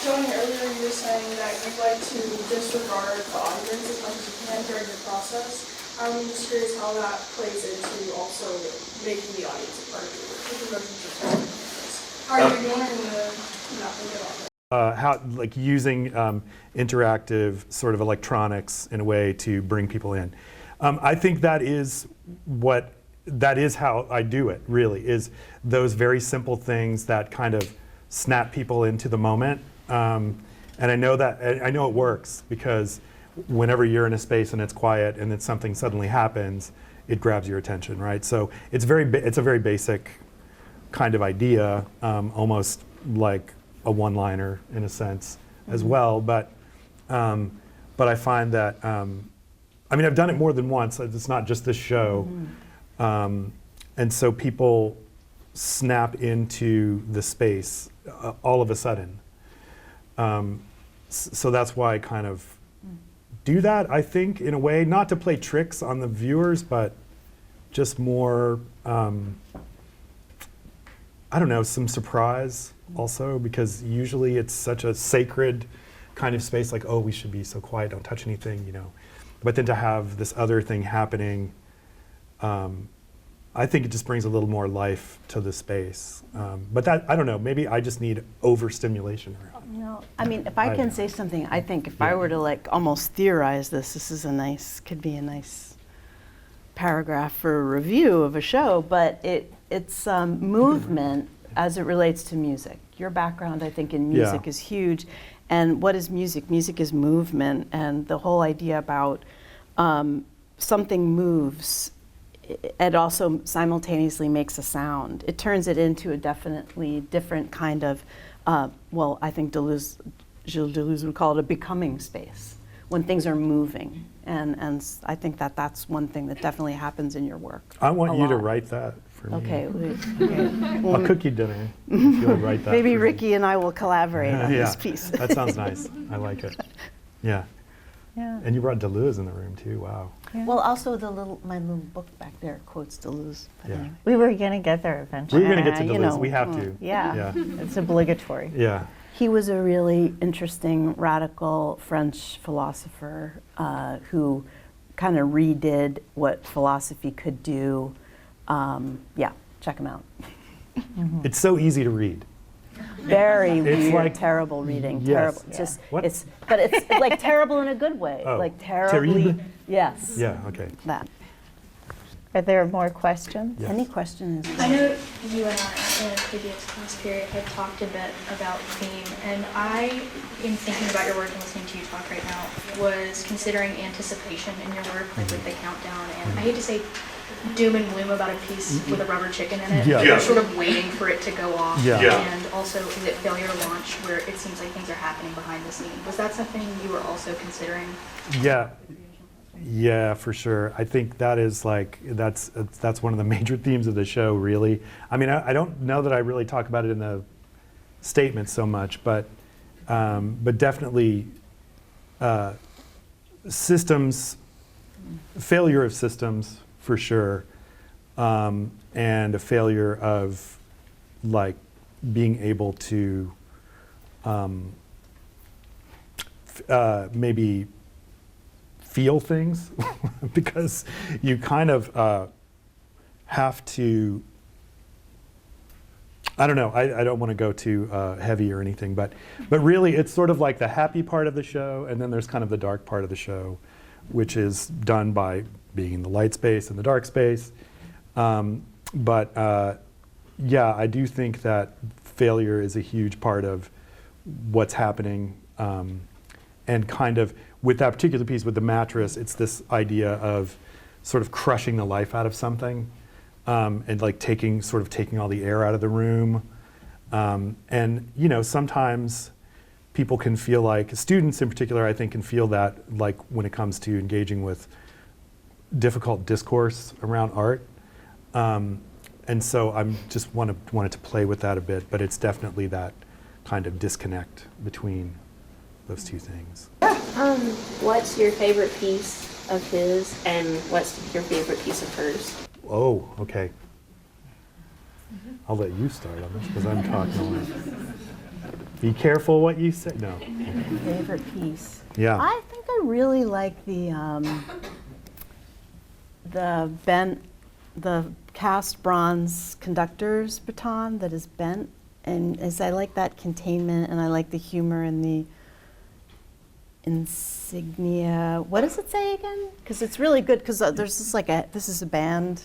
Jonny, earlier you were saying that you like to disregard the audience as much as you can during the process. I'm just curious how that plays into also making the audience a part of your work. What emotions are present in this? How are you ignoring the nothing at all? How, like using interactive sort of electronics in a way to bring people in. I think that is how I do it, really, is those very simple things that kind of snap people into the moment. And I know it works because whenever you're in a space and it's quiet and then something suddenly happens, it grabs your attention, right? So it's a very basic kind of idea, almost like a one-liner in a sense as well. But I find that I mean, I've done it more than once. It's not just this show, and so people snap into the space all of a sudden. So that's why I kind of do that, I think, in a way, not to play tricks on the viewers, but just more, I don't know, some surprise also, because usually it's such a sacred kind of space, like, oh, we should be so quiet, don't touch anything, you know. But then to have this other thing happening, I think it just brings a little more life to the space. But that, I don't know, maybe I just need overstimulation around it. No, I mean, if I I can know. say something, I think if I were to like almost theorize this is could be a nice paragraph for a review of a show, but it's movement as it relates to music. Your background, I think, in music Yeah. is huge. And what is music? Music is movement, and the whole idea about something moves, it also simultaneously makes a sound. It turns it into a definitely different kind of, well, I think Gilles Deleuze would call it a becoming space, when things are moving. And I think that's one thing that definitely happens in your work. I want a you to lot. write that for me. Okay. I'll cook you dinner if you would write that. Maybe for me. Ricky and I will collaborate on Yeah, this piece. that sounds nice. I like it. Yeah. Yeah. And you brought Deleuze in the room too. Wow. Well, also my little book back there quotes Deleuze. But Yeah. anyway. We were going to get there eventually. We're going to get to you Deleuze. know, We have to. Yeah. Yeah. It's obligatory. Yeah. He was a really interesting, radical French philosopher who kind of redid what philosophy could do. Yeah, check him out. It's so easy to read. Very It's weird, like- terrible reading. Yes. Terrible. Yeah. Just What? but it's like terrible in a good way. Oh, Like terribly. terrible? Yes. Yeah. Okay. That. Are there more questions? Yeah. Any questions? I know you and I, in a previous class period, had talked a bit about theme, and I, in thinking about your work and listening to you talk right now, was considering anticipation in your work, like with the countdown, and I hate to say doom and gloom about a piece with a rubber chicken in it. Yeah. You're sort of waiting for it to go off. Yeah. And also, is it failure to launch, where it seems like things are happening behind the scene? Was that something you were also considering? Yeah. Yeah, for sure. I think that is like that's one of the major themes of the show. Really, I mean, I don't know that I really talk about it in the statement so much, but definitely systems, failure of systems for sure, and a failure of like being able to maybe feel things because you kind of have to, I don't know, I don't want to go too heavy or anything, but really it's sort of like the happy part of the show, and then there's kind of the dark part of the show, which is done by being in the light space and the dark space. Yeah, I do think that failure is a huge part of what's happening, and kind of with that particular piece with the mattress, it's this idea of sort of crushing the life out of something, and like taking all the air out of the room. And you know, sometimes people can feel like, students in particular, I think, can feel that like when it comes to engaging with difficult discourse around art. And so I'm just wanted to play with that a bit, but it's definitely that kind of disconnect between those two things. What's your favorite piece of his, and what's your favorite piece of hers? Oh, okay. I'll let you start on this because I'm talking a lot. Be careful what you say. No. Favorite piece. Yeah. I think I really like the cast bronze conductor's baton that is bent, and I like that containment, and I like the humor and the insignia. What does it say again? Because it's really good. Because there's this is a band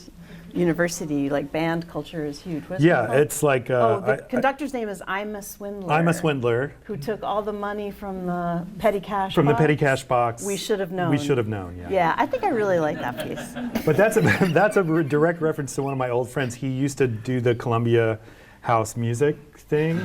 university. Like band culture is huge. What is it Yeah, called? it's like. The conductor's name is I'm a Swindler. I'm a Swindler. Who took all the money from the petty cash From the box. petty cash box. We should have known. We should have known, yeah. Yeah, I think I really like that piece. But that's a direct reference to one of my old friends. He used to do the Columbia House music thing,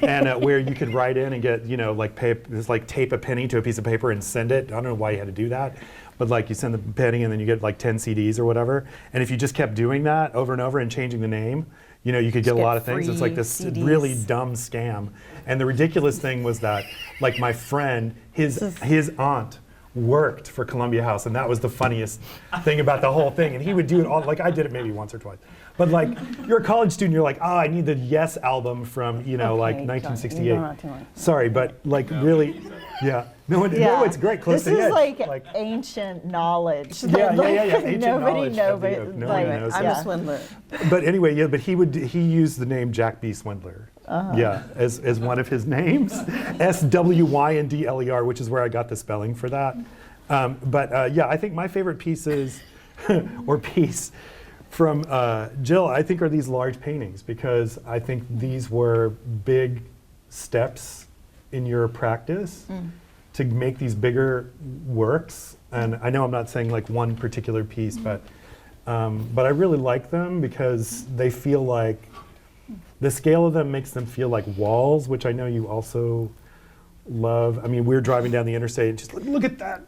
and where you could write in and get, you know, like tape a penny to a piece of paper and send it. I don't know why you had to do that, but like you send the penny and then you get like 10 CDs or whatever. And if you just kept doing that over and over and changing the name, you know, you could get a lot of things. It's like this free CDs. really dumb scam. And the ridiculous thing was that, like my friend, his aunt worked for Columbia House, and that was the funniest thing about the whole thing. And he would do it all, like I did it maybe once or twice. But like, you're a college student, you're like, oh, I need the Yes album from, you know, like Okay, 1968. you're not too much. Sorry, but like really, yeah. No, it's great, close This to the is edge. like ancient knowledge. Yeah, that, yeah. like, Ancient nobody knowledge know, of the but oak. No like, one knows. I'm yeah. a Swindler. But anyway, yeah, but he used the name Jack B. Swindler. Yeah, as one of his names, SWYNDLER, which is where I got the spelling for that. Yeah, I think my favorite pieces, or piece from Jill, I think are these large paintings, because I think these were big steps in your practice to make these bigger works. And I know I'm not saying like one particular piece, but I really like them because they feel like, the scale of them makes them feel like walls, which I know you also love. I mean, we're driving down the interstate and just look at that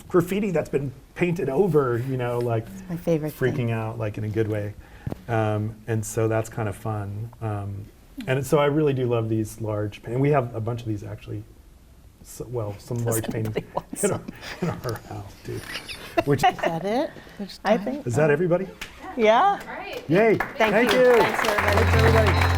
graffiti that's been painted over, you know, like My favorite freaking thing. out, like in a good way. And so that's kind of fun. And so I really do love these large paintings. We have a bunch of these actually. So, well, some large paintings in our house too. Which, Is that it? I think. is that everybody? Yeah. All right. Yay! Thank you. you. Thanks, everybody. Thanks, everybody.